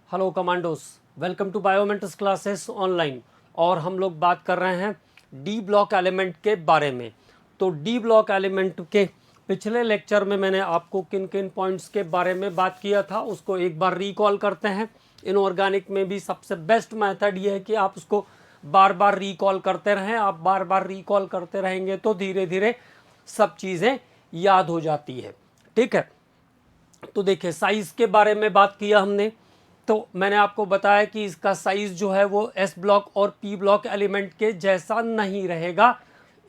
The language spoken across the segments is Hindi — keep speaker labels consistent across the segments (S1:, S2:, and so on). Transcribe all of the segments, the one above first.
S1: Hello commandos, welcome to Biomentors classes online. और हम लोग बात कर रहे हैं डी ब्लॉक एलिमेंट के बारे में। तो डी ब्लॉक एलिमेंट के पिछले लेक्चर में मैंने आपको किन किन पॉइंट्स के बारे में बात किया था उसको एक बार रिकॉल करते हैं। इनऑर्गेनिक में भी सबसे बेस्ट मेथड ये है कि आप उसको बार बार रिकॉल करते रहें। आप बार बार रिकॉल करते रहेंगे तो धीरे धीरे सब चीज़ें याद हो जाती है। ठीक है, तो देखिए साइज़ के बारे में बात किया हमने। तो मैंने आपको बताया कि इसका साइज़ जो है वो एस ब्लॉक और पी ब्लॉक एलिमेंट के जैसा नहीं रहेगा।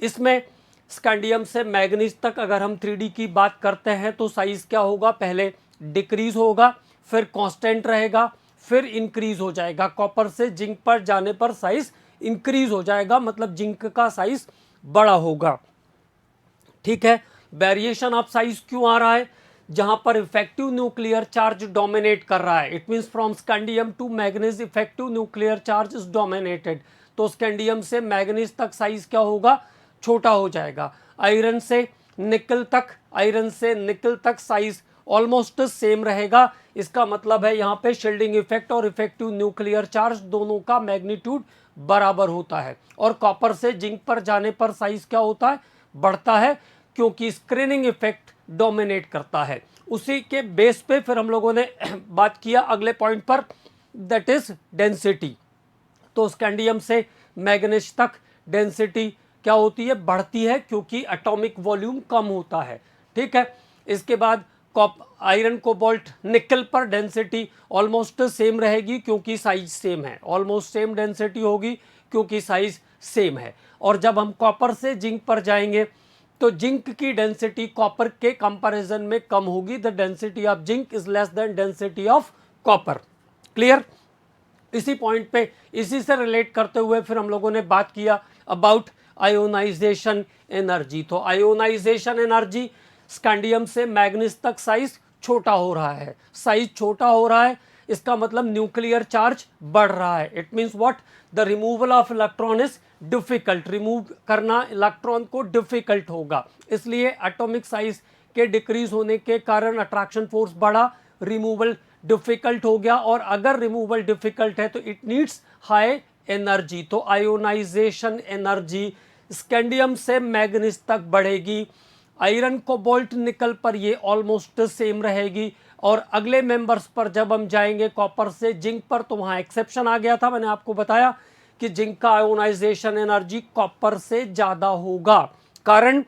S1: इसमें स्कैंडियम से मैग्नीज तक अगर हम 3D की बात करते हैं तो साइज़ क्या होगा, पहले डिक्रीज होगा, फिर कांस्टेंट रहेगा, फिर इंक्रीज हो जाएगा। कॉपर से जिंक पर जाने पर साइज़ इंक्रीज हो जाएगा, मतलब जिंक का साइज़ बड़ा होगा। ठीक है, वेरिएशन ऑफ साइज क्यों आ रहा है? जहां पर इफेक्टिव न्यूक्लियर चार्ज डोमिनेट कर रहा है। It means from scandium to manganese effective nuclear charge is dominated. तो स्कैंडियम से मैग्नीज तक साइज क्या होगा, छोटा हो जाएगा। आयरन से निकल तक साइज ऑलमोस्ट सेम रहेगा। इसका मतलब है यहाँ पे शील्डिंग इफेक्ट और इफेक्टिव न्यूक्लियर चार्ज दोनों का मैग्नीट्यूड बराबर होता है। और कॉपर से जिंक पर जाने पर साइज क्या होता है, बढ़ता है, क्योंकि स्क्रीनिंग इफेक्ट डोमिनेट करता है। उसी के बेस पे फिर हम लोगों ने बात किया अगले पॉइंट पर, दैट इज डेंसिटी। तो स्कैंडियम से मैग्नीज तक डेंसिटी क्या होती है, बढ़ती है, क्योंकि एटॉमिक वॉल्यूम कम होता है। ठीक है, इसके बाद आयरन कोबाल्ट निकल पर डेंसिटी ऑलमोस्ट सेम रहेगी क्योंकि साइज सेम है। ऑलमोस्ट सेम डेंसिटी होगी क्योंकि साइज सेम है। और जब हम कॉपर से जिंक पर जाएंगे तो जिंक की डेंसिटी कॉपर के कंपैरिजन में कम होगी। The density of zinc is less than density of copper. Clear? इसी पॉइंट पे इसी से रिलेट करते हुए फिर हम लोगों ने बात किया अबाउट आयोनाइजेशन एनर्जी। तो आयोनाइजेशन एनर्जी, स्कैंडियम से मैग्नीज तक साइज छोटा हो रहा है। साइज छोटा हो रहा है, इसका मतलब न्यूक्लियर चार्ज बढ़ रहा है। It means what, the removal of electron is difficult. Remove करना इलेक्ट्रॉन को डिफिकल्ट होगा, इसलिए एटॉमिक साइज के डिक्रीज होने के कारण अट्रैक्शन फोर्स बढ़ा, रिमूवल डिफिकल्ट हो गया। और अगर रिमूवल डिफिकल्ट है तो इट नीड्स हाई एनर्जी। तो आयोनाइजेशन एनर्जी स्कैंडियम से मैग्नीज तक बढ़ेगी। आयरन कोबाल्ट निकल पर ये ऑलमोस्ट सेम रहेगी। और अगले मेंबर्स पर जब हम जाएंगे कॉपर से जिंक पर, तो वहां एक्सेप्शन आ गया था। मैंने आपको बताया कि जिंक का आयोनाइजेशन एनर्जी कॉपर से ज्यादा होगा। कारण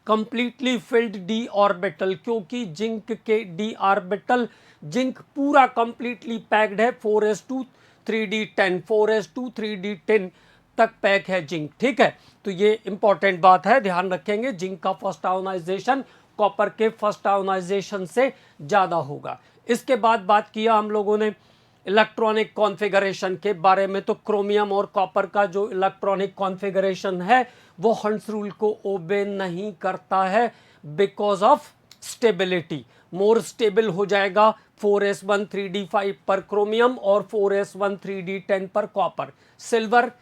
S1: कंप्लीटली फिल्ड डी ऑर्बिटल, क्योंकि जिंक के डी ऑर्बिटल, जिंक पूरा कंप्लीटली पैक्ड है। 4s2 3d10, 4s2 3d10 तक पैक है जिंक। ठीक है, तो ये इंपॉर्टेंट बात है, ध्यान रखेंगे। जिंक का फर्स्ट आयोनाइजेशन कॉपर के फर्स्ट आयोनाइजेशन से ज्यादा होगा। इसके बाद बात किया हम लोगों ने इलेक्ट्रॉनिक कॉन्फ़िगरेशन के बारे में। तो क्रोमियम और कॉपर का जो इलेक्ट्रॉनिक कॉन्फ़िगरेशन है वो हंस रूल को ओबे नहीं करता है because of stability. More stable हो जाएगा 4s1 3d5 पर क्रोमियम और 4s1 3d10 पर कॉपर। सिल्वर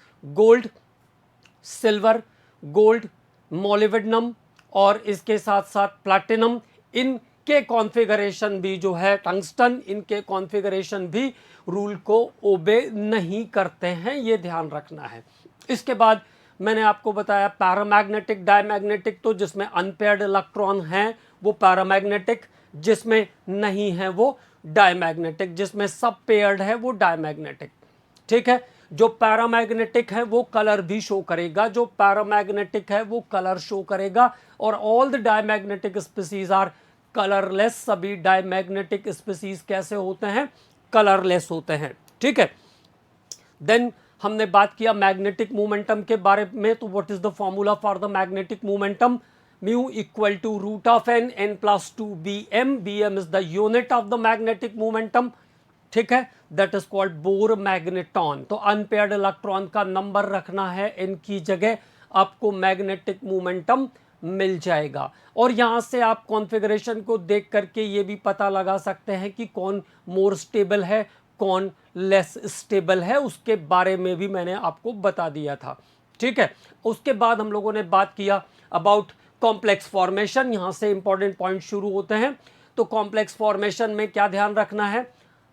S1: गोल्ड मोलिब्डेनम और इसके साथ साथ प्लैटिनम, इनके कॉन्फ़िगरेशन भी जो है, टंगस्टन, इनके कॉन्फ़िगरेशन भी रूल को ओबे नहीं करते हैं, ये ध्यान रखना है। इसके बाद मैंने आपको बताया पैरामैग्नेटिक डायमैग्नेटिक। तो जिसमें अनपेयर्ड इलेक्ट्रॉन हैं वो पैरामैग्नेटिक, जिसमें नहीं है वो डायमैग्नेटिक, जिसमें सब पेयर्ड है वो डायमैग्नेटिक। ठीक है, जो पैरामैग्नेटिक है वो कलर भी शो करेगा, जो पैरामैग्नेटिक है वो कलर शो करेगा। और all the diamagnetic species are colourless. सभी डायमैग्नेटिक स्पीसीज कैसे होते हैं, कलरलेस होते हैं। ठीक है, देन हमने बात किया मैग्नेटिक मोमेंटम के बारे में। तो what is the formula for the magnetic momentum? Mu equal to root of n n plus 2 bm is the unit of the magnetic momentum. ठीक है, that is called Bohr magneton. तो अनपेयर्ड इलेक्ट्रॉन का नंबर रखना है एन की जगह, आपको मैग्नेटिक मोमेंटम मिल जाएगा। और यहां से आप कॉन्फ़िगरेशन को देख करके ये भी पता लगा सकते हैं कि कौन मोर स्टेबल है, कौन लेस स्टेबल है, उसके बारे में भी मैंने आपको बता दिया था। ठीक है, उसके बाद हम लोगों ने बात किया अबाउट कॉम्प्लेक्स फॉर्मेशन। यहां से इंपॉर्टेंट पॉइंट शुरू होते हैं। तो कॉम्प्लेक्स फॉर्मेशन में क्या ध्यान रखना है,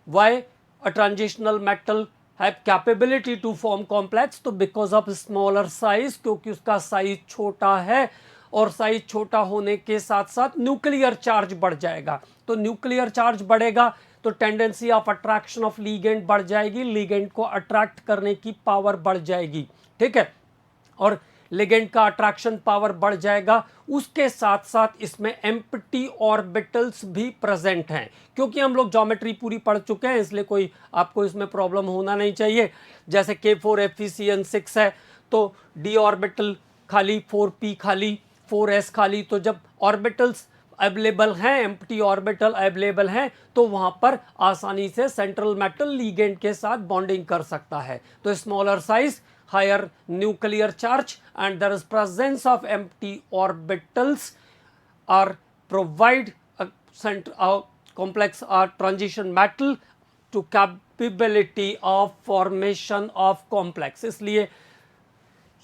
S1: Y a transitional metal have capability to form complex? तो because of smaller size, क्योंकि उसका साइज छोटा है और साइज छोटा होने के साथ साथ न्यूक्लियर चार्ज बढ़ जाएगा। तो न्यूक्लियर चार्ज बढ़ेगा तो tendency of attraction of ligand बढ़ जाएगी, लिगेंड को अट्रैक्ट करने की पावर बढ़ जाएगी, ठीक है। और लिगेंड का अट्रैक्शन पावर बढ़ जाएगा, उसके साथ साथ इसमें एम्प्टी ऑर्बिटल्स भी प्रेजेंट हैं। क्योंकि हम लोग ज्योमेट्री पूरी पढ़ चुके हैं इसलिए कोई आपको इसमें प्रॉब्लम होना नहीं चाहिए। जैसे K4 FeCN6 है तो d ऑर्बिटल खाली, 4p खाली, 4s खाली। तो जब ऑर्बिटल्स अवेलेबल हैं, एम्प्टी ऑर्बिटल अवेलेबल हैं, तो वहां पर आसानी से सेंट्रल मेटल लिगेंड के साथ बॉन्डिंग कर सकता है। तो smaller size, higher nuclear charge and there is presence of empty orbitals are provide a complex or transition metal to capability of formation of complex। इसलिए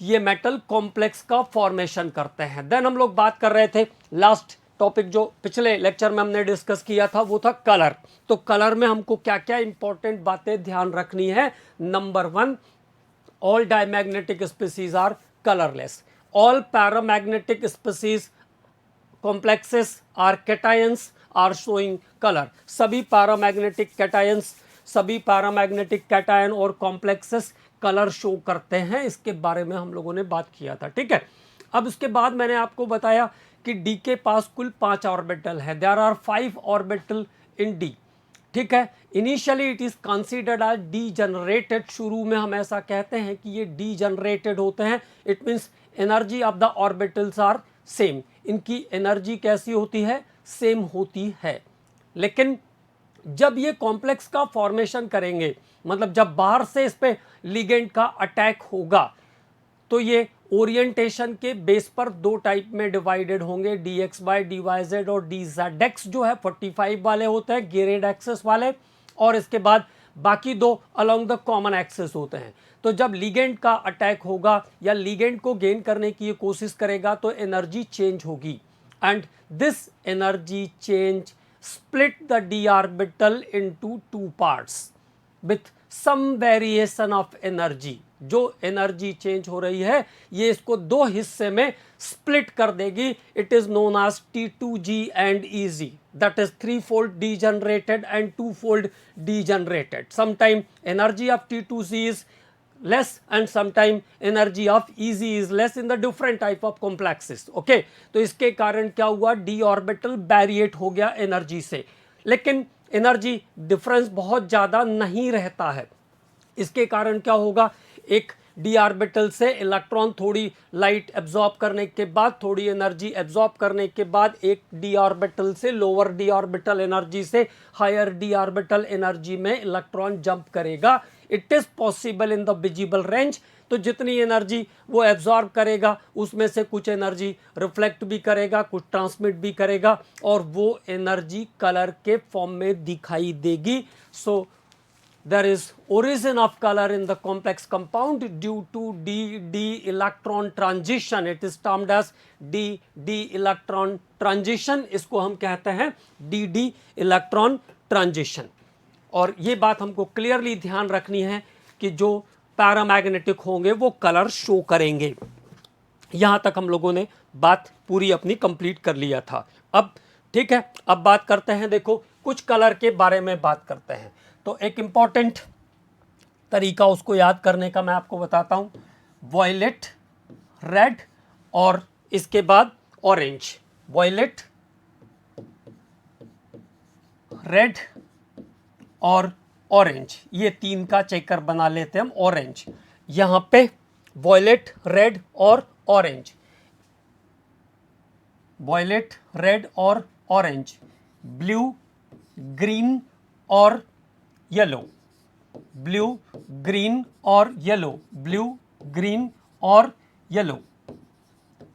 S1: ये मेटल कॉम्प्लेक्स का फॉर्मेशन करते हैं। देन हम लोग बात कर रहे थे, लास्ट टॉपिक जो पिछले लेक्चर में हमने डिस्कस किया था वो था कलर। तो कलर में हमको क्या क्या इंपॉर्टेंट बातें ध्यान रखनी है। Number 1, all diamagnetic species are colorless, all paramagnetic species complexes are cations are showing color। सभी पैरामैग्नेटिक कैटायंस, सभी पैरामैग्नेटिक कैटायन और कॉम्प्लेक्सेस कलर शो करते हैं। इसके बारे में हम लोगों ने बात किया था, ठीक है। अब उसके बाद मैंने आपको बताया कि डी के पास कुल 5 ऑर्बिटल है, there are 5 orbital in d, ठीक है। Initially it is considered as degenerated, शुरू में हम ऐसा कहते हैं कि ये डीजनरेटेड होते हैं। It means energy of the orbitals are same, इनकी एनर्जी कैसी होती है, सेम होती है। लेकिन जब ये कॉम्प्लेक्स का फॉर्मेशन करेंगे, मतलब जब बाहर से इस पे लिगेंड का अटैक होगा, तो ये ओरिएंटेशन के बेस पर 2 टाइप में डिवाइडेड होंगे, dx/dy/z और dz जो है 45 वाले होते हैं गेरेड एक्सेस वाले, और इसके बाद बाकी 2 अलोंग द कॉमन एक्सेस होते हैं। तो जब लिगेंड का अटैक होगा या लिगेंड को गेन करने की ये कोशिश करेगा तो एनर्जी चेंज होगी, and this energy change split the d orbital into 2 parts with some variation of energy. जो एनर्जी चेंज हो रही है ये इसको 2 हिस्से में स्प्लिट कर देगी। It is known as T2G and EG, that is 3-fold degenerated and 2-fold degenerated। sometime energy of T2G is less and sometime energy of EG is less in the different type of complexes, okay। तो इसके कारण क्या हुआ, d ऑर्बिटल बैरिएट हो गया एनर्जी से, लेकिन एनर्जी डिफरेंस बहुत ज़्यादा नहीं रहता है। इसके कारण क्या होगा, एक d ऑर्बिटल से इलेक्ट्रॉन थोड़ी लाइट एब्जॉर्ब करने के बाद, थोड़ी एनर्जी एब्जॉर्ब करने के बाद, एक d ऑर्बिटल से लोअर d ऑर्बिटल एनर्जी से हायर d ऑर्बिटल एनर्जी में इलेक्ट्रॉन जंप करेगा। It is possible in the visible range. तो जितनी एनर्जी वो एब्जॉर्ब करेगा उसमें से कुछ एनर्जी रिफ्लेक्ट भी करेगा, कुछ ट्रांसमिट भी करेगा, और वो एनर्जी कलर के फॉर्म में दिखाई देगी। सो there is origin of color in the complex compound due to d electron transition। it is termed as d electron transition। इसको हम कहते हैं d electron transition। और ये बात हमको क्लियरली ध्यान रखनी है कि जो पैरामैग्नेटिक होंगे वो कलर शो करेंगे। यहाँ तक हम लोगों ने बात पूरी अपनी कंप्लीट कर लिया था। अब ठीक है, अब बात करते हैं, देखो कुछ कलर के बारे में बात करते हैं। तो एक इम्पॉर्टेंट तरीका उसको याद करने का मैं आपको बताता हूँ, वॉयलेट, रेड और इसके बाद ऑरेंज। वॉयलेट, रेड और ऑरेंज, ये 3 का चेकर बना लेते हैं हम। ऑरेंज यहाँ पे वॉयलेट, रेड और ऑरेंज, वॉयलेट, रेड और ऑरेंज, ब्लू, ग्रीन और येलो, ब्लू, ग्रीन और येलो, ब्लू, ग्रीन और येलो,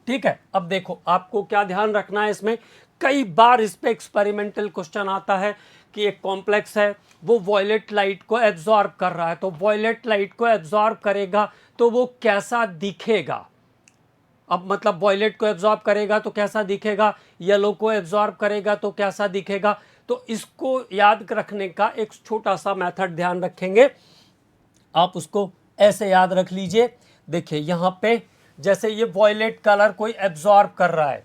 S1: ठीक है। अब देखो आपको क्या ध्यान रखना है, इसमें कई बार इस पे एक्सपेरिमेंटल क्वेश्चन आता है कि एक कॉम्प्लेक्स है वो वॉयलेट लाइट को एब्जॉर्ब कर रहा है, तो वॉयलेट लाइट को एब्जॉर्ब करेगा तो वो कैसा दिखेगा। अब मतलब वॉयलेट को एब्जॉर्ब करेगा तो कैसा दिखेगा, येलो को एब्जॉर्ब करेगा तो कैसा दिखेगा। तो इसको याद रखने का एक छोटा सा मेथड ध्यान रखेंगे, आप उसको ऐसे याद रख लीजिए। देखिए यहाँ पे जैसे ये वॉयलेट कलर कोई एब्जॉर्ब कर रहा है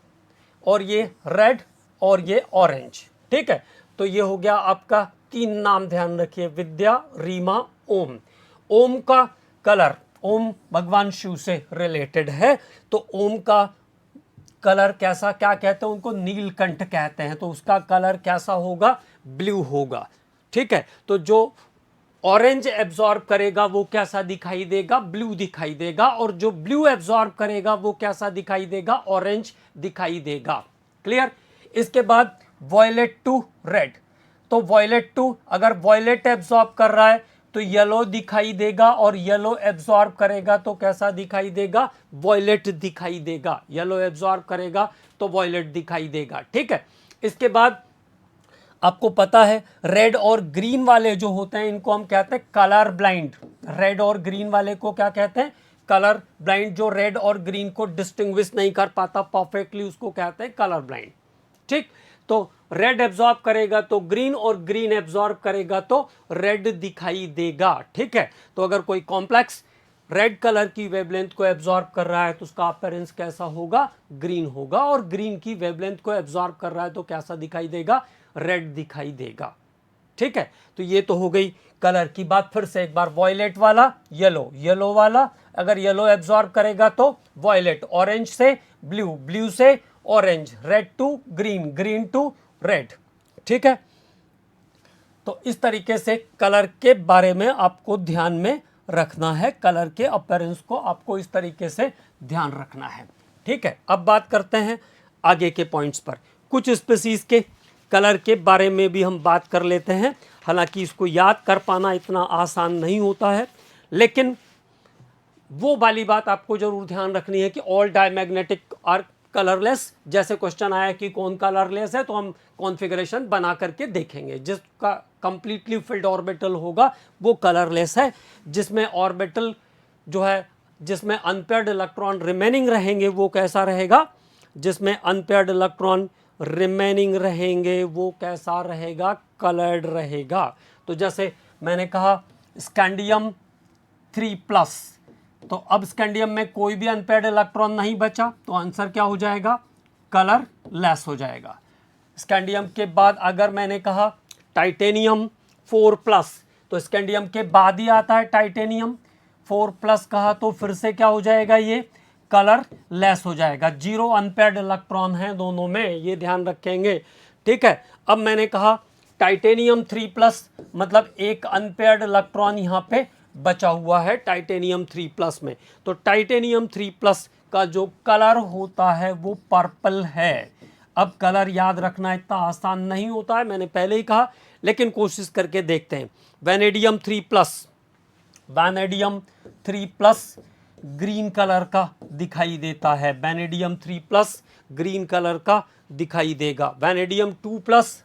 S1: और ये रेड और ये ऑरेंज, ठीक है। तो ये हो गया आपका 3 नाम, ध्यान रखिए, विद्या, रीमा, ओम। ओम का कलर, ओम भगवान शिव से रिलेटेड है, तो ओम का कलर कैसा, क्या कहते हैं उनको, नीलकंठ कहते हैं, तो उसका कलर कैसा होगा, ब्लू होगा, ठीक है। तो जो ऑरेंज एब्जॉर्ब करेगा वो कैसा दिखाई देगा, ब्लू दिखाई देगा, और जो ब्लू एब्जॉर्ब करेगा वो कैसा दिखाई देगा, ऑरेंज दिखाई देगा। क्लियर। इसके बाद वॉयलेट टू रेड, तो वॉयलेट टू अगर वॉयलेट एब्जॉर्ब कर रहा है तो येलो दिखाई देगा, और येलो एब्जॉर्ब करेगा तो कैसा दिखाई देगा, वॉयलेट दिखाई देगा। येलो एब्जॉर्ब करेगा तो वॉयलेट दिखाई देगा, ठीक है। इसके बाद आपको पता है रेड और ग्रीन वाले जो होते हैं इनको हम कहते हैं कलर ब्लाइंड। रेड और ग्रीन वाले को क्या कहते हैं, कलर ब्लाइंड। जो रेड और ग्रीन को डिस्टिंग्विश नहीं कर पाता परफेक्टली उसको कहते हैं कलर ब्लाइंड, ठीक। तो रेड एब्जॉर्ब करेगा तो ग्रीन, और ग्रीन एब्जॉर्ब करेगा तो रेड दिखाई देगा, ठीक है। तो अगर कोई कॉम्प्लेक्स रेड कलर की वेवलेंथ को एब्जॉर्ब कर रहा है तो उसका अपीयरेंस कैसा होगा, ग्रीन होगा, और ग्रीन की वेवलेंथ को एब्जॉर्ब कर रहा है तो कैसा दिखाई देगा, रेड दिखाई देगा, ठीक है। तो ये तो हो गई कलर की बात। फिर से एक बार, वॉयलेट वाला येलो, येलो वाला अगर येलो एब्जॉर्ब करेगा तो वॉयलेट, ऑरेंज से ब्लू, ब्लू से orange, red to green, green to red, ठीक है। तो इस तरीके से कलर के बारे में आपको ध्यान में रखना है, कलर के अपीयरेंस को आपको इस तरीके से ध्यान रखना है, ठीक है। अब बात करते हैं आगे के पॉइंट्स पर। कुछ स्पीसीज के कलर के बारे में भी हम बात कर लेते हैं। हालांकि इसको याद कर पाना इतना आसान नहीं होता है, लेकिन वो वाली बात आपको जरूर ध्यान रखनी है कि ऑल डायमैग्नेटिक आर कलरलेस। जैसे क्वेश्चन आया कि कौन कलरलेस है, तो हम कॉन्फ़िगरेशन बना करके देखेंगे। जिसका कंप्लीटली फिल्ड ऑर्बिटल होगा वो कलरलेस है। जिसमें ऑर्बिटल जो है, जिसमें अनपेयर्ड इलेक्ट्रॉन रिमेनिंग रहेंगे वो कैसा रहेगा, जिसमें अनपेयर्ड इलेक्ट्रॉन रिमेनिंग रहेंगे वो कैसा रहेगा, कलर्ड रहेगा। तो जैसे मैंने कहा स्कैंडियम 3+, तो अब स्कैंडियम में कोई भी अनपेयर्ड इलेक्ट्रॉन नहीं बचा, तो आंसर क्या हो जाएगा, कलर लेस हो जाएगा। स्कैंडियम के बाद अगर मैंने कहा टाइटेनियम 4+, तो स्कैंडियम के बाद ही आता है टाइटेनियम 4+ कहा, तो फिर से क्या हो जाएगा, ये कलर लेस हो जाएगा। 0 अनपेयर्ड इलेक्ट्रॉन है दोनों में, ये ध्यान रखेंगे, ठीक है। अब मैंने कहा टाइटेनियम 3+, मतलब एक अनपेयर्ड इलेक्ट्रॉन यहाँ पे बचा हुआ है टाइटेनियम 3+ में। तो टाइटेनियम 3+ का जो कलर होता है वो पर्पल है। अब कलर याद रखना इतना आसान नहीं होता है, मैंने पहले ही कहा, लेकिन कोशिश करके देखते हैं। वैनेडियम 3+, वैनेडियम 3+ ग्रीन कलर का दिखाई देता है। वैनेडियम 3+ ग्रीन कलर का दिखाई देगा। वैनेडियम 2+,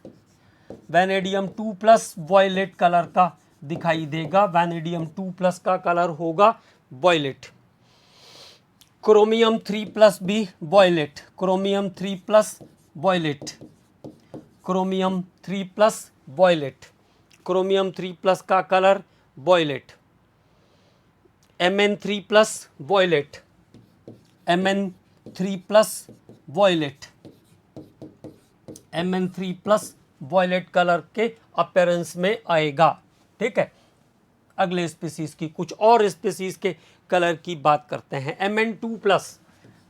S1: वैनेडियम 2+ वॉयलेट कलर का दिखाई देगा। वैनेडियम 2+ का कलर होगा वॉयलेट। क्रोमियम 3+ भी violet, chromium 3+ violet, chromium 3+ violet, chromium 3+ का colour violet. Mn3+ violet, Mn3+ violet, Mn3+ violet colour के अपीयरेंस में आएगा, ठीक है। अगले स्पीसीज की, कुछ और स्पीसीज के कलर की बात करते हैं। Mn2+,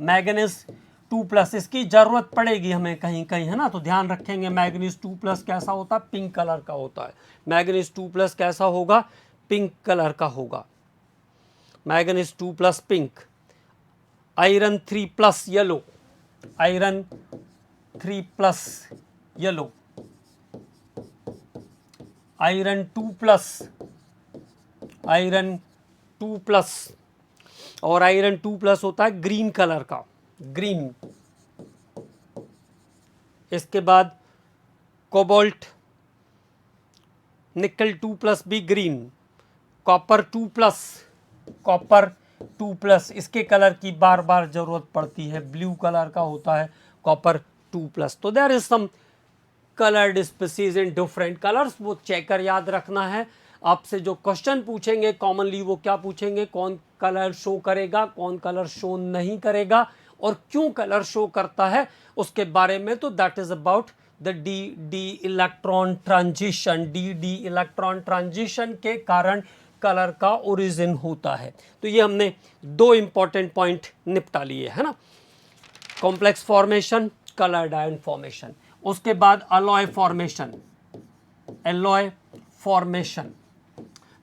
S1: मैग्नीज 2+, इसकी जरूरत पड़ेगी हमें कहीं कहीं, है ना, तो ध्यान रखेंगे। मैग्नीज 2+ कैसा होता है, पिंक कलर का होता है। मैग्नीज 2+ कैसा होगा, पिंक कलर का होगा। Manganese 2+ pink. Iron 3+ yellow, iron 3+ yellow. Iron 2+, iron 2+, और आयरन 2+ होता है ग्रीन कलर का, ग्रीन। इसके बाद कोबाल्ट, निकल 2+ भी ग्रीन। कॉपर 2+, कॉपर 2+, इसके कलर की बार बार जरूरत पड़ती है, ब्लू कलर का होता है कॉपर 2+। तो there is some coloured species in different colours, वो चेकर याद रखना है। आपसे जो क्वेश्चन पूछेंगे कॉमनली वो क्या पूछेंगे, कौन कलर शो करेगा, कौन कलर शो नहीं करेगा और क्यों कलर शो करता है उसके बारे में। तो that is about the D electron transition. D electron transition के कारण कलर का ओरिजिन होता है। तो ये हमने दो इंपॉर्टेंट पॉइंट निपटा लिए है ना, complex formation, coloured ion formation. उसके बाद अलॉय फॉर्मेशन, एलॉय फॉर्मेशन,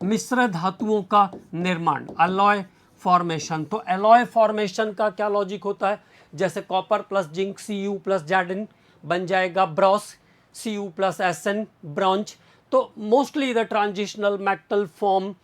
S1: मिश्र धातुओं का निर्माण, अलॉय फॉर्मेशन। तो एलॉय फॉर्मेशन का क्या लॉजिक होता है, जैसे copper plus zinc Cu plus जैडिन बन जाएगा brass, Cu plus Sn bronze. तो mostly the transitional metal form,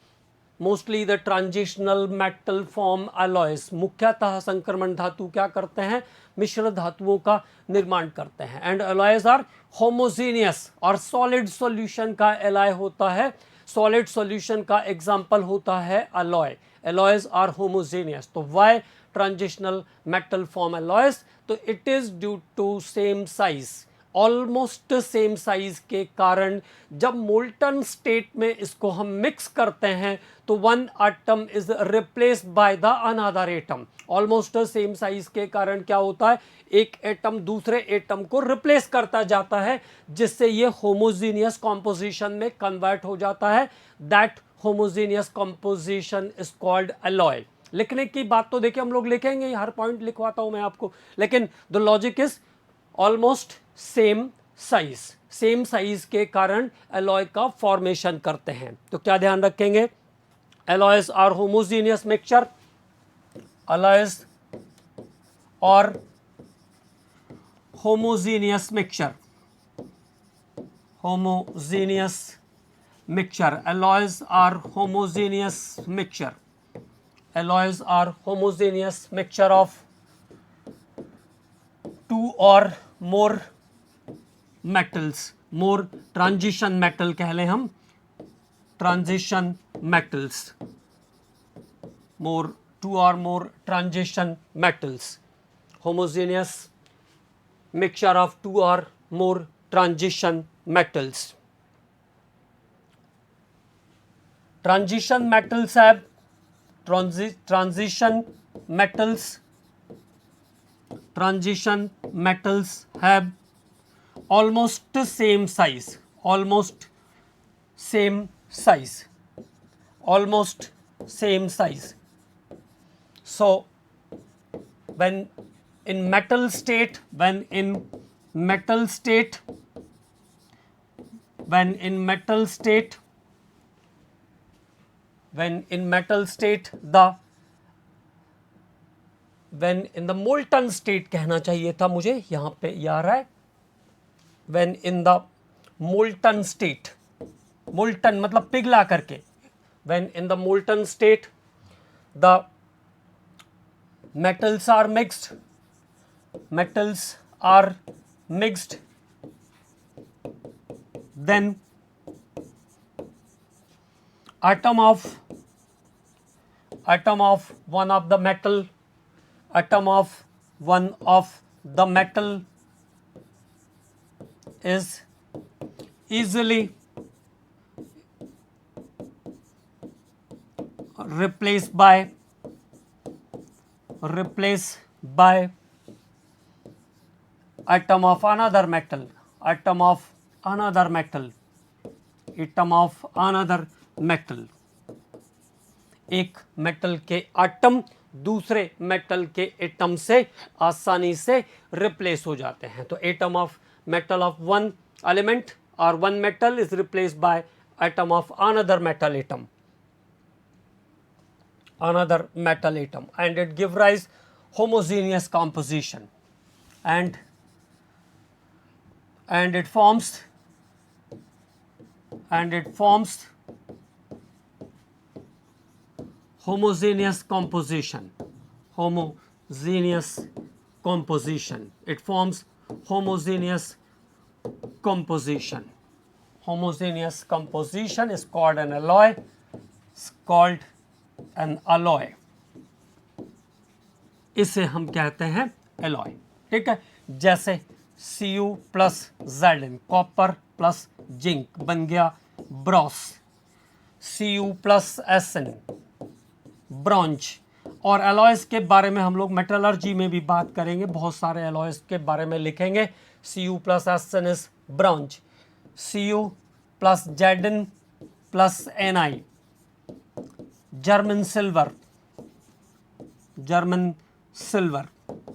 S1: mostly the transitional metal form alloys, मुख्यतः संक्रमण धातु क्या करते हैं, मिश्र धातुओं का निर्माण करते हैं। एंड अलॉयस आर होमोजेनियस, और सॉलिड सॉल्यूशन का एलॉय होता है, सॉलिड सॉल्यूशन का एग्जाम्पल होता है अलॉय। alloys are homogeneous. तो why transitional metal form alloys? तो it is due to same size, almost same size के कारण जब मोल्टन स्टेट में इसको हम मिक्स करते हैं तो one atom is replaced by the another atom. Almost same size के कारण क्या होता है, एक एटम दूसरे एटम को रिप्लेस करता जाता है, जिससे ये होमोजीनियस कॉम्पोजिशन में कन्वर्ट हो जाता है। That homogeneous composition is called alloy. लिखने की बात तो देखिए हम लोग लिखेंगे, हर पॉइंट लिखवाता हूं मैं आपको, लेकिन the logic is almost same size, same size के कारण अलॉय का फॉर्मेशन करते हैं। तो क्या ध्यान रखेंगे, alloys are homogeneous mixture, alloys और homogeneous mixture, homogeneous mixture, alloys are homogeneous mixture, alloys are homogeneous mixture of two or more metals, more transition metal कह लें हम, transition metals, more two or more transition metals, homogeneous mixture of two or more transition metals. Transition metals have transition metals have almost same size, almost same size, almost same size. So when in metal state, when in metal state when in metal state the when in the molten state कहना चाहिए था मुझे, यहाँ पे ये आ रहा है when in the molten state, molten मतलब पिघला करके, when in the molten state the metals are mixed, metals are mixed, then atom of one of the metal, atom of one of the metal is easily replaced by atom of another metal, atom of another metal, atom of another metal. एक मेटल के एटम दूसरे मेटल के एटम से आसानी से रिप्लेस हो जाते हैं। तो atom of metal of one element और one metal is replaced by atom of another metal atom, another metal atom, and it give rise homogeneous composition, and it forms homogeneous composition, homogeneous composition, it forms homogeneous composition. Homogeneous composition is called an alloy, is called an alloy. इसे हम कहते हैं alloy, ठीक है। जैसे Cu plus Zn, copper plus zinc बन गया Bros. Cu plus Sn, bronze. और एलॉयज के बारे में हम लोग मेटलर्जी में भी बात करेंगे, बहुत सारे एलॉयज के बारे में लिखेंगे। Cu plus Sn is bronze, Cu plus Zn plus Ni, German silver, German silver.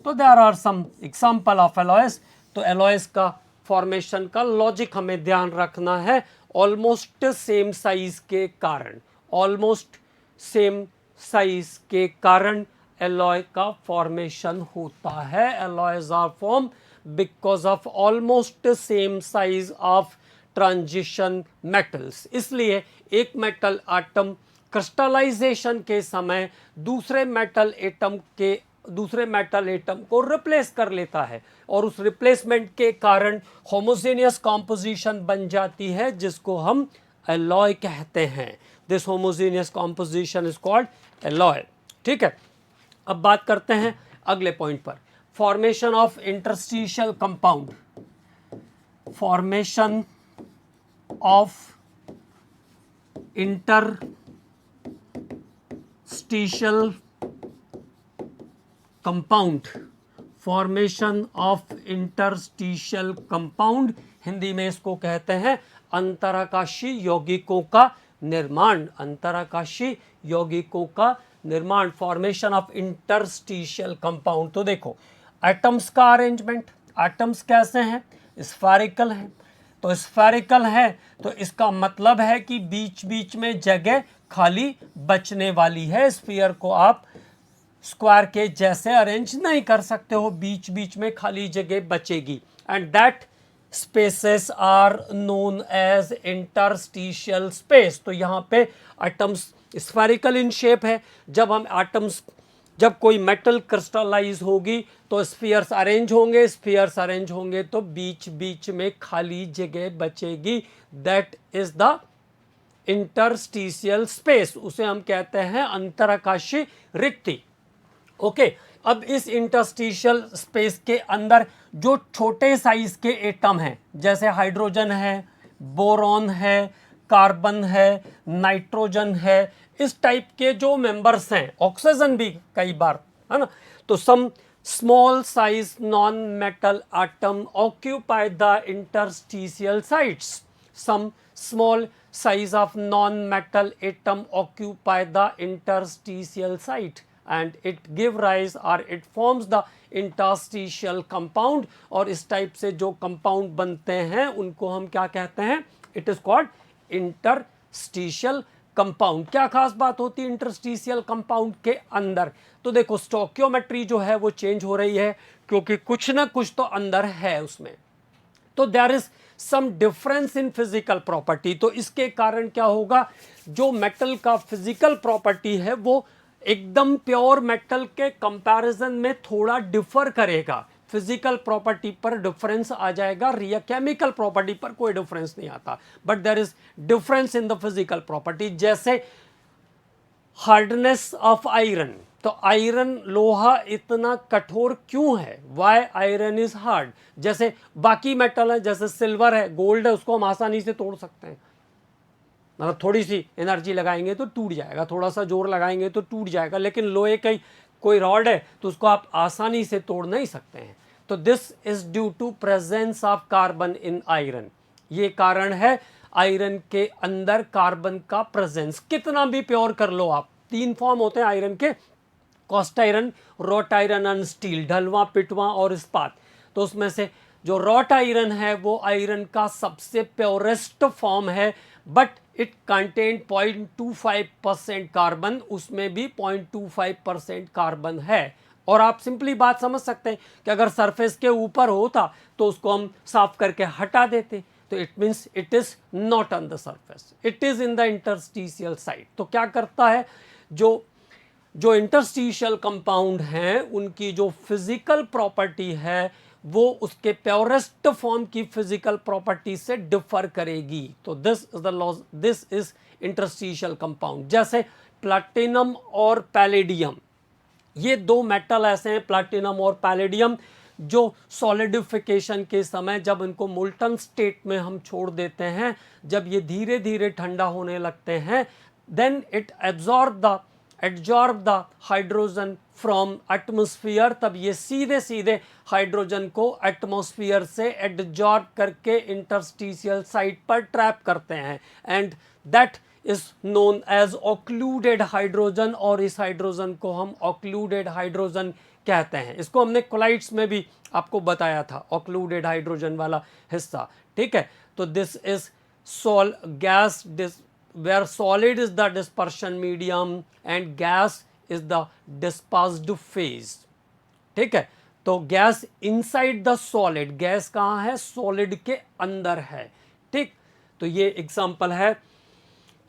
S1: तो there are some example of alloys. तो एलॉयज का फॉर्मेशन का लॉजिक हमें ध्यान रखना है, ऑलमोस्ट सेम साइज के कारण, ऑलमोस्ट सेम साइज के कारण एलॉय का फॉर्मेशन होता है। Alloys are form because of almost same size of transition metals. इसलिए एक मेटल आटम क्रिस्टलाइजेशन के समय दूसरे मेटल एटम को रिप्लेस कर लेता है और उस रिप्लेसमेंट के कारण होमोजेनियस कॉम्पोजिशन बन जाती है, जिसको हम एलॉय कहते हैं। This homogeneous composition is called alloy. ठीक है, अब बात करते हैं अगले पॉइंट पर, formation of interstitial compound. Formation of interstitial compound, formation of interstitial compound, Hindi में इसको कहते हैं अंतराकाशी यौगिकों का निर्माण। अंतराकाशी यौगिकों का निर्माण, फॉर्मेशन ऑफ इंटरस्टिशियल कंपाउंड। तो देखो एटम्स का अरेंजमेंट, एटम्स कैसे हैं, स्फेरिकल हैं। तो स्फेरिकल है तो इसका मतलब है कि बीच बीच में जगह खाली बचने वाली है। स्फीयर को आप स्क्वायर के जैसे अरेंज नहीं कर सकते हो, बीच बीच में खाली जगह बचेगी, and that spaces are known as interstitial space. तो यहाँ पे एटम्स स्फेरिकल इन शेप है। जब कोई मेटल क्रिस्टलाइज होगी तो स्फीयर्स अरेंज होंगे, स्फीयर्स अरेंज होंगे तो बीच बीच में खाली जगह बचेगी, that is the interstitial space, उसे हम कहते हैं अंतराकाशी रिक्ति। ओके, अब इस इंटरस्टिशियल स्पेस के अंदर जो छोटे साइज के एटम हैं, जैसे हाइड्रोजन है, बोरॉन है, कार्बन है, नाइट्रोजन है, इस टाइप के जो मेंबर्स हैं, ऑक्सीजन भी कई बार, है ना, तो some small size non metal atom occupy the interstitial sites. Some small size of non-metal atom occupy the interstitial site and it give rise or it forms the interstitial compound। और इस टाइप से जो कंपाउंड बनते हैं उनको हम क्या कहते हैं, it is called interstitial compound. क्या खास बात होती है इंटरस्टिशियल कंपाउंड के अंदर, तो देखो स्टोकियोमेट्री जो है वो चेंज हो रही है क्योंकि कुछ ना कुछ तो अंदर है उसमें। तो there is some difference in physical property. तो इसके कारण क्या होगा, जो मेटल का फिजिकल प्रॉपर्टी है वो एकदम प्योर मेटल के कंपैरिजन में थोड़ा डिफर करेगा। फिजिकल प्रॉपर्टी पर डिफरेंस आ जाएगा, रिया केमिकल प्रॉपर्टी पर कोई डिफरेंस नहीं आता, but there is difference in the physical property. जैसे हार्डनेस ऑफ आयरन, तो आयरन लोहा इतना कठोर क्यों है, वाई आयरन इज हार्ड। जैसे बाकी मेटल है, जैसे सिल्वर है, गोल्ड है, उसको हम आसानी से तोड़ सकते हैं, मतलब थोड़ी सी एनर्जी लगाएंगे तो टूट जाएगा, थोड़ा सा जोर लगाएंगे तो टूट जाएगा, लेकिन लोहे का कोई रॉड है तो उसको आप आसानी से तोड़ नहीं सकते हैं। तो this is due to presence of carbon in iron, ये कारण है आयरन के अंदर कार्बन का प्रेजेंस। कितना भी प्योर कर लो आप, तीन फॉर्म होते हैं आयरन के, cast iron, wrought iron and steel, ढलवा, पिटवा और इस्पात। तो उसमें से जो रॉट आयरन है वो आयरन का सबसे प्योरेस्ट फॉर्म है, बट इट कंटेन 0.25% कार्बन, उसमें भी 0.25% कार्बन है। और आप सिंपली बात समझ सकते हैं कि अगर सरफेस के ऊपर होता तो उसको हम साफ करके हटा देते, तो it means it is not on the surface, it is in the interstitial site. तो क्या करता है, जो इंटरस्टिशियल कंपाउंड हैं उनकी जो फिजिकल प्रॉपर्टी है वो उसके प्योरेस्ट फॉर्म की फिजिकल प्रॉपर्टी से डिफर करेगी। तो this is the laws, this is interstitial compound. जैसे प्लैटिनम और पैलेडियम, ये दो मेटल ऐसे हैं, प्लैटिनम और पैलेडियम, जो सॉलिडिफिकेशन के समय जब इनको मोल्टन स्टेट में हम छोड़ देते हैं, जब ये धीरे धीरे ठंडा होने लगते हैं, then it absorb the hydrogen from atmosphere, तब ये सीधे सीधे हाइड्रोजन को एटमॉस्फेयर से एब्जॉर्ब करके इंटरस्टिशियल साइट पर ट्रैप करते हैं, and that is known as occluded hydrogen, और इस हाइड्रोजन को हम ऑक्लूडेड हाइड्रोजन कहते हैं। इसको हमने कोलाइड्स में भी आपको बताया था, ऑक्लूडेड हाइड्रोजन वाला हिस्सा, ठीक है। तो this is gas where solid is the dispersion medium and gas is the dispersed phase, ठीक है। तो gas inside the solid, gas कहाँ है, सॉलिड के अंदर है, ठीक। तो ये एग्जांपल है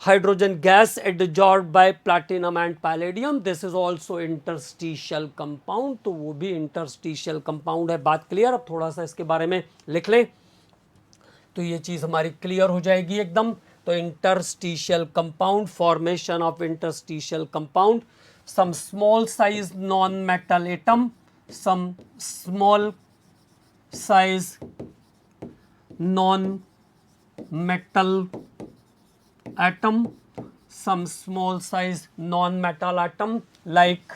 S1: hydrogen gas adsorb by platinum and palladium, this is also interstitial compound, तो वो भी इंटरस्टिशियल कंपाउंड है। बात क्लियर? अब थोड़ा सा इसके बारे में लिख लें तो ये चीज़ हमारी क्लियर हो जाएगी एकदम। तो interstitial compound, formation of interstitial compound, some small size non metal atom, some small size non metal atom, some small size non-metal atom like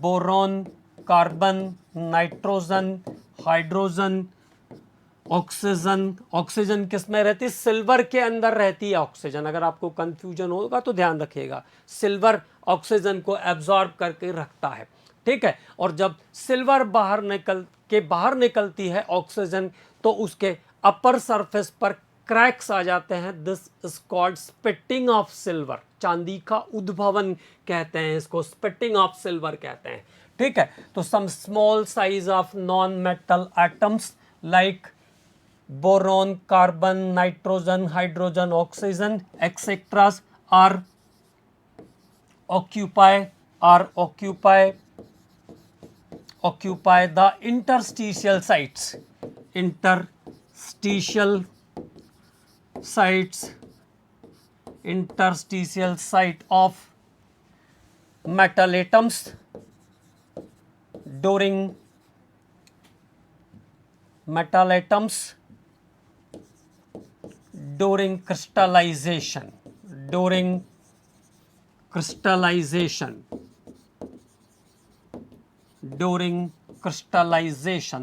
S1: boron, carbon, nitrogen, hydrogen, oxygen. Oxygen किस में रहती है? सिल्वर के अंदर रहती है ऑक्सीजन। अगर आपको कंफ्यूजन होगा तो ध्यान रखिएगा, सिल्वर ऑक्सीजन को एब्जॉर्ब करके रखता है, ठीक है। और जब सिल्वर बाहर निकलती है ऑक्सीजन, तो उसके अपर सरफेस पर क्रैक्स आ जाते हैं, this is called spitting of silver, चांदी का उद्भवन कहते हैं इसको, स्पिटिंग ऑफ सिल्वर कहते हैं, ठीक है। तो some small size of non metal atoms like boron, carbon, nitrogen, hydrogen, oxygen, etc. are occupy the interstitial sites, interstitial site of metal atoms during crystallization,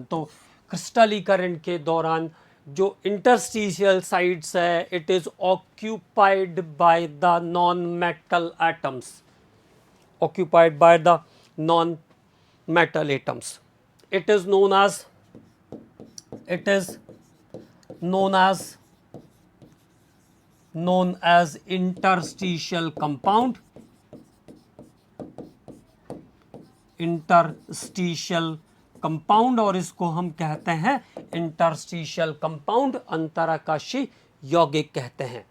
S1: तो क्रिस्टलीकरण के दौरान जो इंटरस्टिशियल साइट्स है, it is occupied by the non metal atoms, it is known as interstitial compound, और इसको हम कहते हैं इंटरस्टिशियल कंपाउंड, अंतराकाशी यौगिक कहते हैं।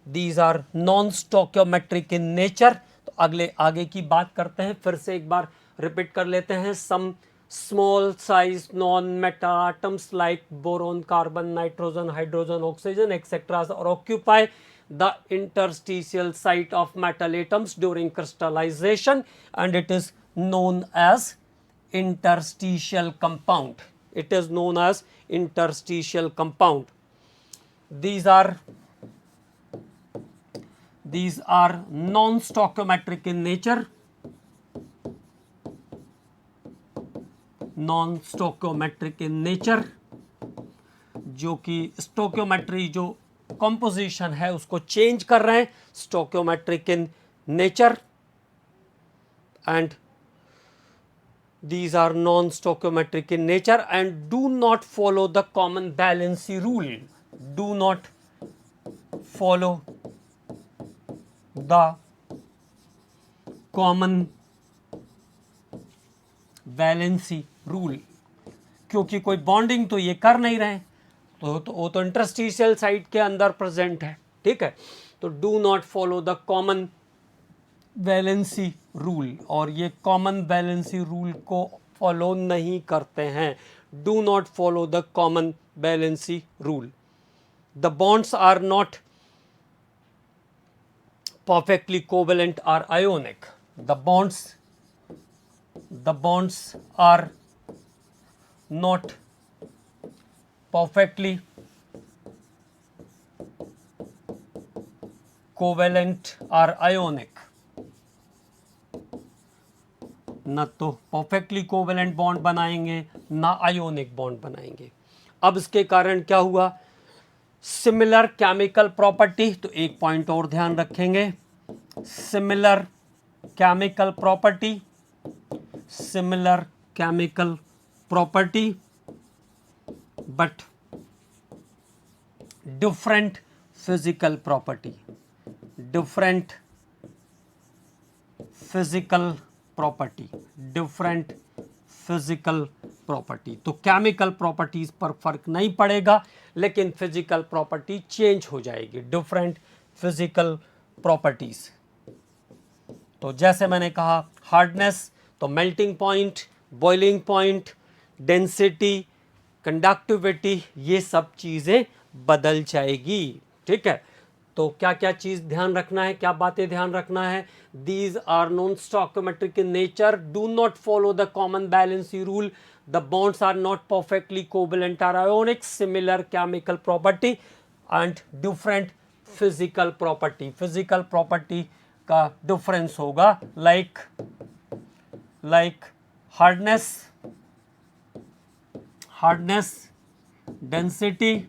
S1: These are non-stoichiometric in nature। तो आगे की बात करते हैं, फिर से एक बार रिपीट कर लेते हैं। Some small size non-metal atoms like boron, carbon, nitrogen, hydrogen, oxygen, etc. or occupy the interstitial site of metal atoms during crystallization, and it is known as interstitial compound. These are non-stoichiometric in nature, जो कि स्टोकियोमेट्री जो कॉम्पोजिशन है उसको चेंज कर रहे हैं, stoichiometric in nature, and these are non-stoichiometric in nature and do not follow the common valency rule, क्योंकि कोई बॉन्डिंग तो ये कर नहीं रहे, तो वो तो इंटरस्टिशियल साइट के अंदर प्रेजेंट है, ठीक है। तो do not follow the common valency rule, और ये कॉमन वैलेंसी रूल को फॉलो नहीं करते हैं। Do not follow the common valency rule. The bonds are not perfectly covalent और ionic. The bonds the bonds are not perfectly covalent or ionic, न तो परफेक्टली कोवेलेंट बॉन्ड बनाएंगे ना आयोनिक बॉन्ड बनाएंगे। अब इसके कारण क्या हुआ, सिमिलर केमिकल प्रॉपर्टी, तो एक पॉइंट और ध्यान रखेंगे, similar chemical property, similar chemical property but different physical property, different physical property, different physical property. तो केमिकल प्रॉपर्टीज पर फर्क नहीं पड़ेगा लेकिन फिजिकल प्रॉपर्टी चेंज हो जाएगी, डिफरेंट फिजिकल प्रॉपर्टीज। तो जैसे मैंने कहा हार्डनेस, तो melting point, boiling point, density, conductivity, ये सब चीजें बदल जाएगी। ठीक है, तो क्या क्या चीज ध्यान रखना है, क्या बातें ध्यान रखना है, these are non stoichiometric in nature, do not follow the common balance rule, the bonds are not perfectly covalent और ionic, similar chemical property and different physical property. Physical property का डिफरेंस होगा like hardness, density,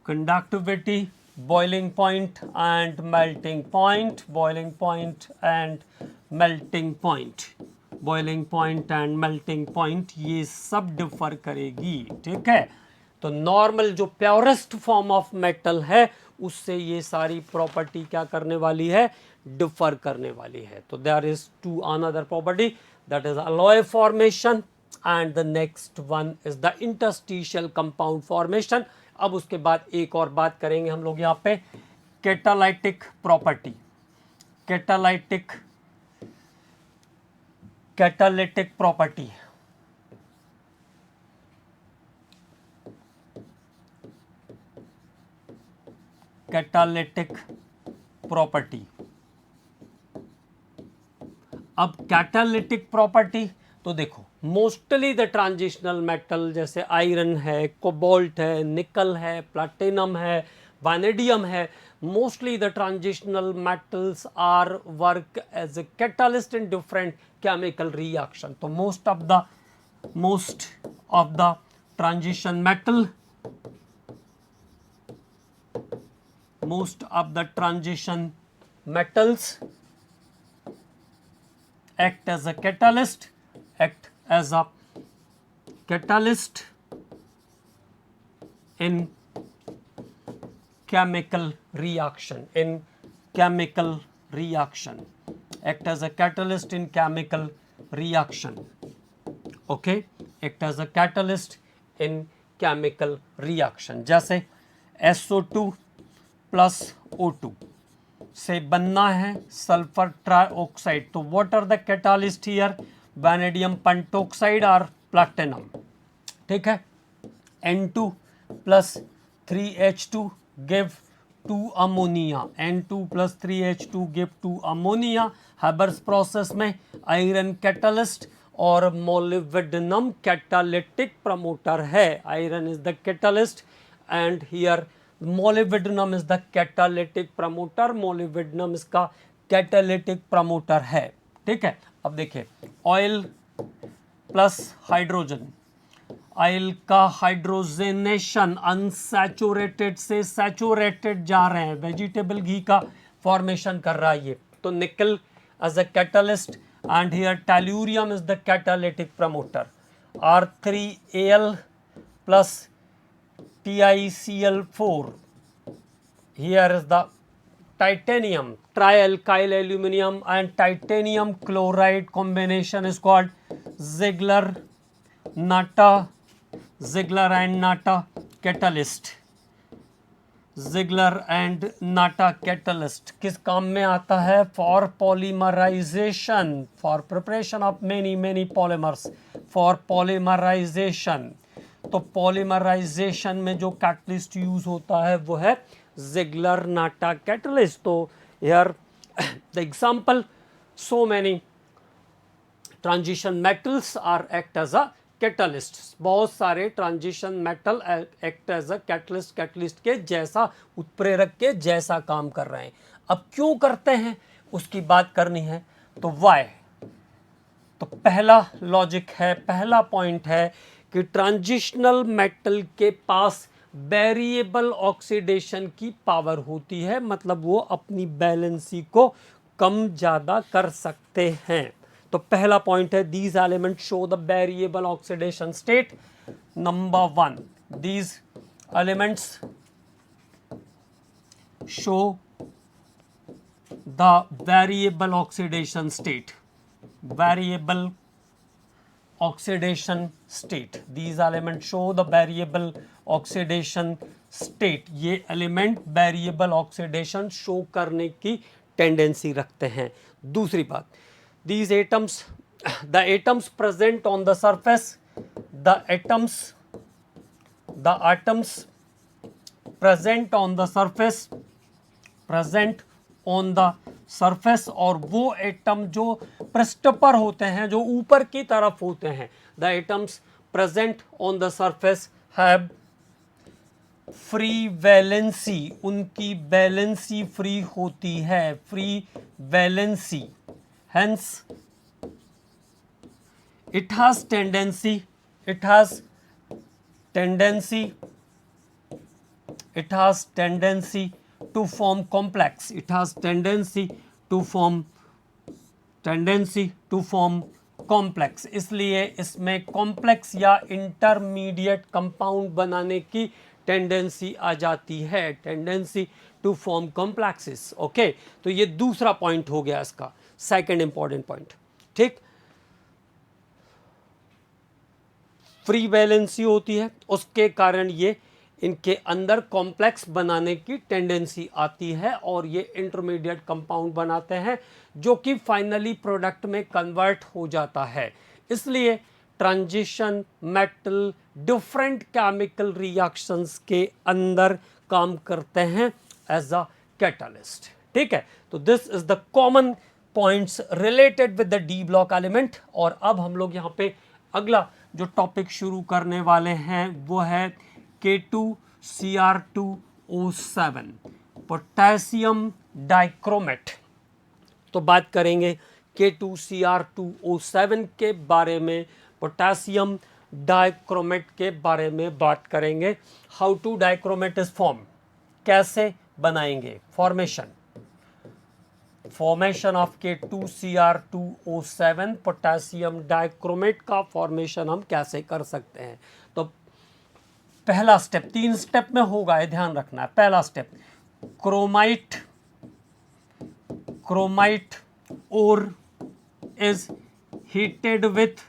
S1: conductivity, boiling point and melting point, boiling point and melting point, boiling point and melting point, ये सब डिफर करेगी। ठीक है, तो नॉर्मल जो प्योरेस्ट फॉर्म ऑफ मेटल है उससे ये सारी प्रॉपर्टी क्या करने वाली है, डिफर करने वाली है। तो there is to another property, that is alloy formation and the next one is the interstitial compound formation। अब उसके बाद एक और बात करेंगे हम लोग यहाँ पे catalytic property, catalytic property, catalytic property. अब कैटालिटिक प्रॉपर्टी तो देखो मोस्टली द ट्रांजिशनल मेटल जैसे आयरन है, कोबाल्ट है, निकल है, प्लैटिनम है, वैनेडियम है, mostly the transitional metals are work as a catalyst in different chemical reaction. तो most of the transition metal, most of the transition metals act as a catalyst, in chemical reaction, act as a catalyst in chemical reaction, okay, act as a catalyst in chemical reaction। जैसे SO2 प्लस O2 से बनना है सल्फर ट्राइऑक्साइड, तो what are the catalyst here, vanadium pentoxide और प्लैटिनम। ठीक है, N2 plus 3H2 give 2 ammonia, N2 plus 3H2 give 2 ammonia. Haber's process में आयरन कैटालिस्ट और मोलिब्डेनम कैटालिटिक प्रमोटर है। Iron is the catalyst and here molybdenum is the catalytic promoter, molybdenum इसका कैटालिटिक प्रमोटर है। ठीक है, अब देखिए ऑयल प्लस हाइड्रोजन, ऑयल का हाइड्रोजनेशन अनसैचुरेटेड से सैचुरेटेड जा रहे हैं, वेजिटेबल घी का फॉर्मेशन कर रहा है ये, तो nickel as a catalyst and here tellurium is the catalytic promoter. R3Al plus TiCl4, here is the titanium, trialkyl aluminum and titanium chloride combination is called Ziegler-Natta catalyst, Ziegler and Natta catalyst किस काम में आता है, for polymerization, for preparation of many polymers, for polymerization। तो पॉलीमराइजेशन में जो कैटलिस्ट यूज होता है वो है Ziegler-Natta catalyst. तो here the example, so many transition metals are act as a catalyst. बहुत सारे transition metal act as a catalyst, catalyst के जैसा, उत्प्रेरक के जैसा काम कर रहे हैं. अब क्यों करते हैं उसकी बात करनी है. तो why, तो पहला लॉजिक है, पहला पॉइंट है कि ट्रांजिशनल मेटल के पास वेरिएबल ऑक्सीडेशन की पावर होती है, मतलब वो अपनी बैलेंसी को कम ज़्यादा कर सकते हैं. तो पहला पॉइंट है, these element show the variable oxidation state. Number 1, these elements show the variable oxidation state. variable oxidation state. These elements show the variable oxidation state. ये एलिमेंट वेरिएबल ऑक्सीडेशन शो करने की टेंडेंसी रखते हैं. दूसरी बात, these atoms, the atoms present on the surface, the atoms present on the surface, present on the surface, और वो एटम जो पृष्ठ पर होते हैं, जो ऊपर की तरफ होते हैं, the atoms present on the surface have free valency. उनकी वैलेंसी फ्री होती है, free valency. Hence it has tendency to form complex. It has tendency to form complex. इसलिए इसमें कॉम्प्लेक्स या इंटरमीडिएट कंपाउंड बनाने की टेंडेंसी आ जाती है, tendency to form complexes. Okay, तो ये दूसरा पॉइंट हो गया इसका, सेकंड इंपॉर्टेंट पॉइंट. ठीक, फ्री वैलेंसी होती है, उसके कारण ये इनके अंदर कॉम्प्लेक्स बनाने की टेंडेंसी आती है और ये इंटरमीडिएट कंपाउंड बनाते हैं जो कि फाइनली प्रोडक्ट में कन्वर्ट हो जाता है. इसलिए transition metal different chemical reactions के अंदर काम करते हैं एज अ कैटलिस्ट. ठीक है, तो this is the common points related with the D block element. और अब हम लोग यहाँ पे अगला जो टॉपिक शुरू करने वाले हैं वो है K2Cr2O7, पोटेशियम डाइक्रोमेट. तो बात करेंगे K2Cr2O7 के बारे में, पोटेशियम डाइक्रोमेट के बारे में बात करेंगे. How to dichromate is form, कैसे बनाएंगे, formation of K2Cr2O7 potassium dichromate का फॉर्मेशन हम कैसे कर सकते हैं. तो पहला स्टेप, 3 स्टेप में होगा, ये ध्यान रखना है. पहला step, chromite ore is heated with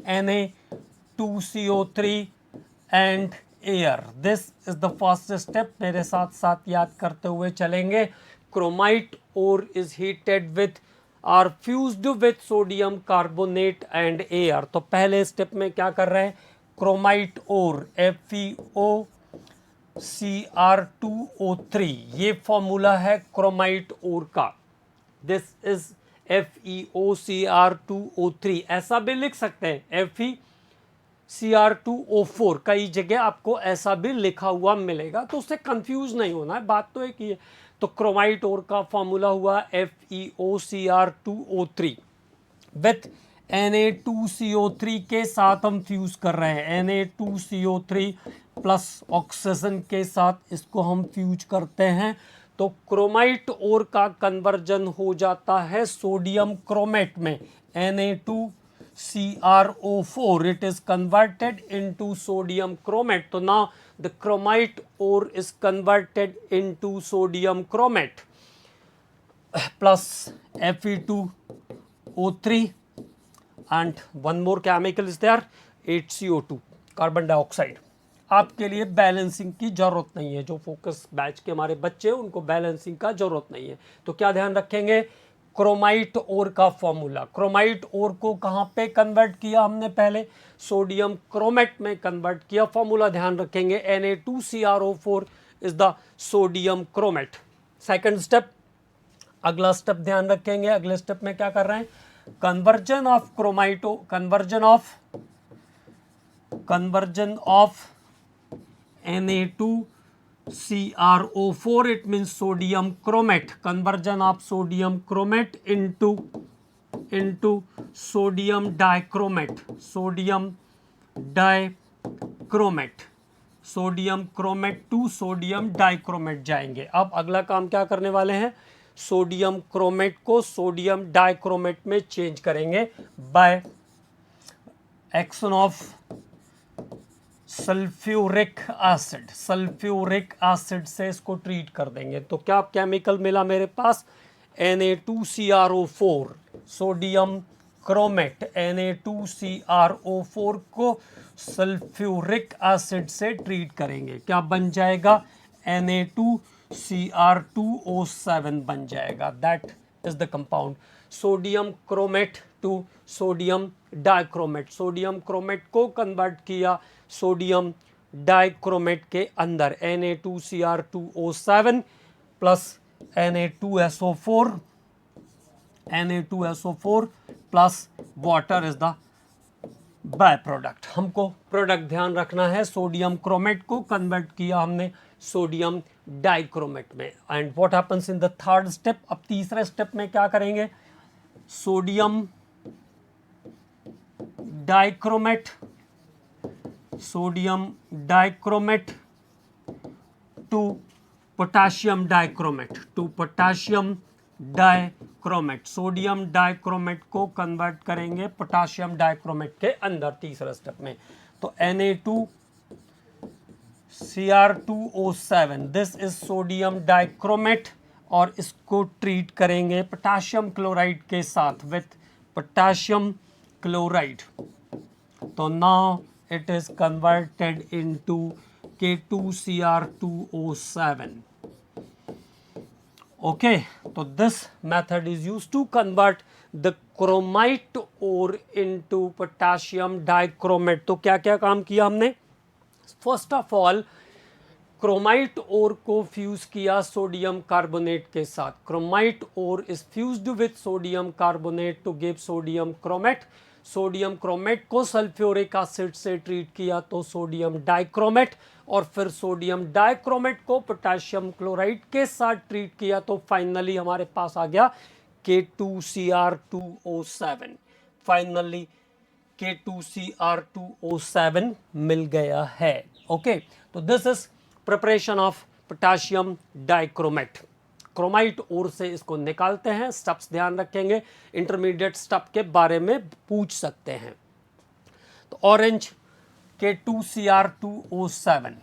S1: Na2CO3 and air. This is the first step. मेरे साथ साथ याद करते हुए चलेंगे. Chromite ore is heated with or fused with sodium carbonate and air. तो पहले स्टेप में क्या कर रहे हैं, क्रोमाइट ओर FeOCr2O3, ये फॉर्मूला है क्रोमाइट ओर का. This is FeOCr2O3. ऐसा भी लिख सकते हैं FeCr2O4, कई जगह आपको ऐसा भी लिखा हुआ मिलेगा, तो उससे कंफ्यूज नहीं होना है, बात तो एक ही है. तो क्रोमाइट ओर का फॉर्मूला हुआ FeOCr2O3 विथ Na2CO3 के साथ हम फ्यूज कर रहे हैं. Na2CO3 प्लस ऑक्सीजन के साथ इसको हम फ्यूज करते हैं. तो क्रोमाइट ओर का कन्वर्जन हो जाता है सोडियम क्रोमेट में, Na2CrO4, it is converted into sodium chromate. So now the chromite ore is converted into sodium chromate plus Fe2O3 and one more chemical is there, 8CO2, carbon dioxide. आपके लिए बैलेंसिंग की जरूरत नहीं है, जो फोकस बैच के हमारे बच्चे हैं उनको बैलेंसिंग का जरूरत नहीं है. तो क्या ध्यान रखेंगे, क्रोमाइट ओर का फॉर्मूला। क्रोमाइट ओर को कहाँ पे कन्वर्ट किया हमने, पहले सोडियम क्रोमेट में कन्वर्ट किया। फॉर्मूला ध्यान रखेंगे, Na2CrO4 is the sodium chromate. Second step, अगला स्टेप ध्यान रखेंगे, अगले स्टेप में क्या कर रहे हैं, कन्वर्जन ऑफ क्रोमाइटो, conversion of Na2CrO4, it means sodium chromate, conversion of sodium chromate into sodium dichromate, sodium chromate to sodium dichromate जाएंगे। अब अगला काम क्या करने वाले हैं, सोडियम क्रोमेट को सोडियम डाइक्रोमेट में चेंज करेंगे by action of sulphuric acid से इसको ट्रीट कर देंगे। तो क्या केमिकल मिला मेरे पास, Na2CrO4 सोडियम क्रोमेट, Na2CrO4 को सल्फ्यूरिक एसिड से ट्रीट करेंगे, क्या बन जाएगा, Na2Cr2O7 बन जाएगा। That is the compound, sodium chromate to sodium dichromate, sodium chromate को कन्वर्ट किया सोडियम डाइक्रोमेट के अंदर, Na2Cr2O7 plus Na2SO4 plus water is the by product. हमको प्रोडक्ट ध्यान रखना है, सोडियम क्रोमेट को कन्वर्ट किया हमने सोडियम डाइक्रोमेट में। And what happens in the third step, अब तीसरे स्टेप में क्या करेंगे, sodium dichromate to potassium dichromate, sodium dichromate को कन्वर्ट करेंगे पोटाशियम डाइक्रोमेट के अंदर तीसरे स्टेप में। तो Na2Cr2O7, this is sodium dichromate, और इसको ट्रीट करेंगे पोटाशियम क्लोराइड के साथ, विथ पोटाशियम क्लोराइड। तो now it is converted into K2Cr2O7. okay, so this method is used to convert the chromite ore into potassium dichromate। तो क्या क्या काम किया हमने, first of all chromite ore को फ्यूज किया सोडियम कार्बोनेट के साथ, chromite ore is fused with sodium carbonate to give sodium chromate, sodium chromate को सल्फ्यूरिक एसिड से ट्रीट किया तो सोडियम डाइक्रोमेट, और फिर सोडियम डाइक्रोमेट को पोटेशियम क्लोराइड के साथ ट्रीट किया तो फाइनली हमारे पास आ गया K2Cr2O7। फाइनली K2Cr2O7 मिल गया है। ओके, तो this is preparation of potassium dichromate. Chromite ore से इसको निकालते हैं, स्टेप्स ध्यान रखेंगे, इंटरमीडिएट स्टेप के बारे में पूछ सकते हैं। तो orange K2Cr2O7,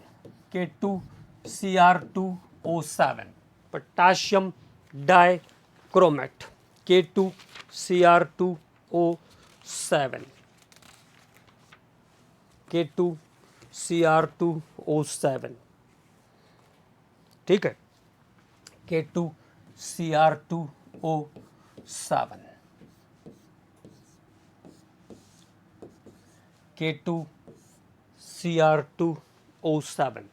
S1: K2Cr2O7 potassium dichromate, K2Cr2O7, K2Cr2O7, ठीक है, K2Cr2O7, K2Cr2O7,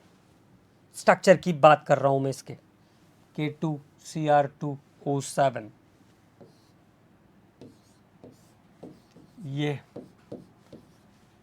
S1: स्ट्रक्चर की बात कर रहा हूं मैं इसके, K2Cr2O7, ये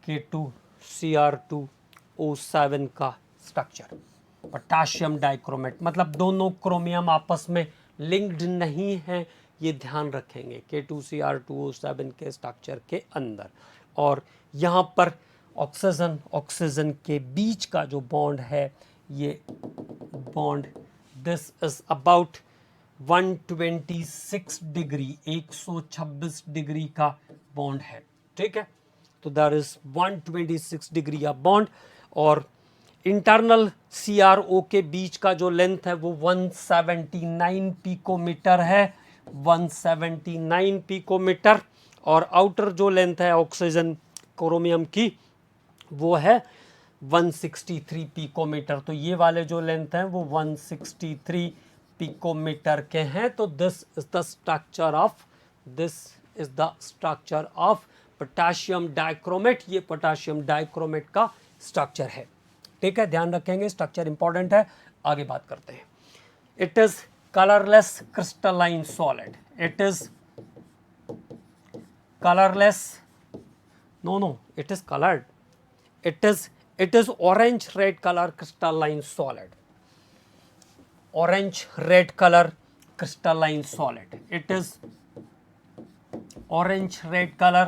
S1: K2Cr2O7 का स्ट्रक्चर, पोटेशियम डाइक्रोमेट, मतलब दोनों क्रोमियम आपस में लिंक्ड नहीं है, ये ध्यान रखेंगे K2Cr2O7 के स्ट्रक्चर के अंदर। और यहाँ पर ऑक्सीजन के बीच का जो बॉन्ड है, ये bond this is about 126 degree, 126 degree का बॉन्ड है, ठीक है। तो दैट इज 126 डिग्री का बॉन्ड, और इंटरनल CRO के बीच का जो लेंथ है वो 179 पिकोमीटर है, 179 पिकोमीटर, और आउटर जो लेंथ है ऑक्सीजन क्रोमियम की वो है 163 पिकोमीटर। तो ये वाले जो लेंथ हैं वो 163 पिकोमीटर के हैं। तो this is the structure of potassium dichromate. ये पोटाशियम डाइक्रोमेट का स्ट्रक्चर है। ठीक है, ध्यान रखेंगे, स्ट्रक्चर इंपॉर्टेंट है। आगे बात करते हैं। It is colourless crystalline solid. It is colorless, no, it is colored. It is orange red color crystalline solid. Orange red color crystalline solid. It is orange red color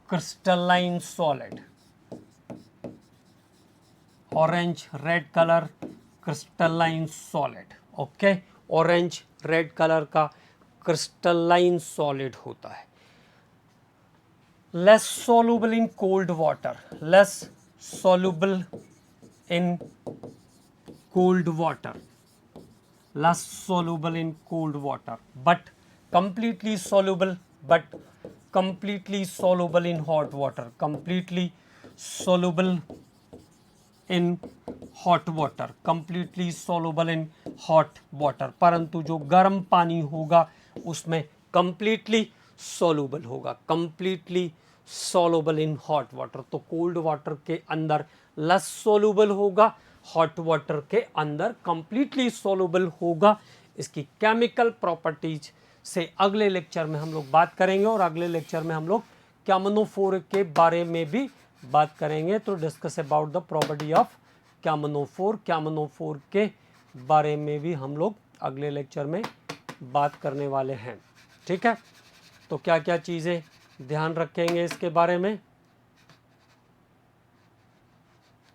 S1: crystalline solid. Orange red color crystalline solid. Okay, orange red colour का क्रिस्टलाइन सॉलिड होता है। Less soluble in cold water, less soluble in cold water, less soluble in cold water, but completely soluble in hot water, completely soluble in hot water, completely soluble in hot water। परंतु जो गर्म पानी होगा उसमें completely soluble होगा, completely soluble in hot water। तो cold water के अंदर less soluble होगा, hot water के अंदर completely soluble होगा। इसकी केमिकल प्रॉपर्टीज से अगले लेक्चर में हम लोग बात करेंगे, और अगले लेक्चर में हम लोग कैमनोफोर के बारे में भी बात करेंगे। तो discuss about the property of कैमनोफोर के बारे में भी हम लोग अगले लेक्चर में बात करने वाले हैं। ठीक है, तो क्या क्या चीज़ें ध्यान रखेंगे इसके बारे में?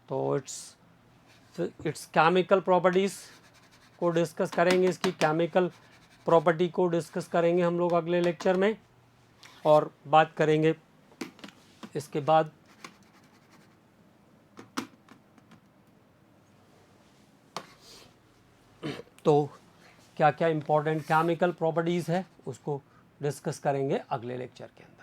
S1: तो इट्स केमिकल प्रॉपर्टीज़ को डिस्कस करेंगे, इसकी केमिकल प्रॉपर्टी को डिस्कस करेंगे हम लोग अगले लेक्चर में, और बात करेंगे इसके बाद तो क्या क्या इंपॉर्टेंट केमिकल प्रॉपर्टीज़ है उसको डिस्कस करेंगे अगले लेक्चर के अंदर।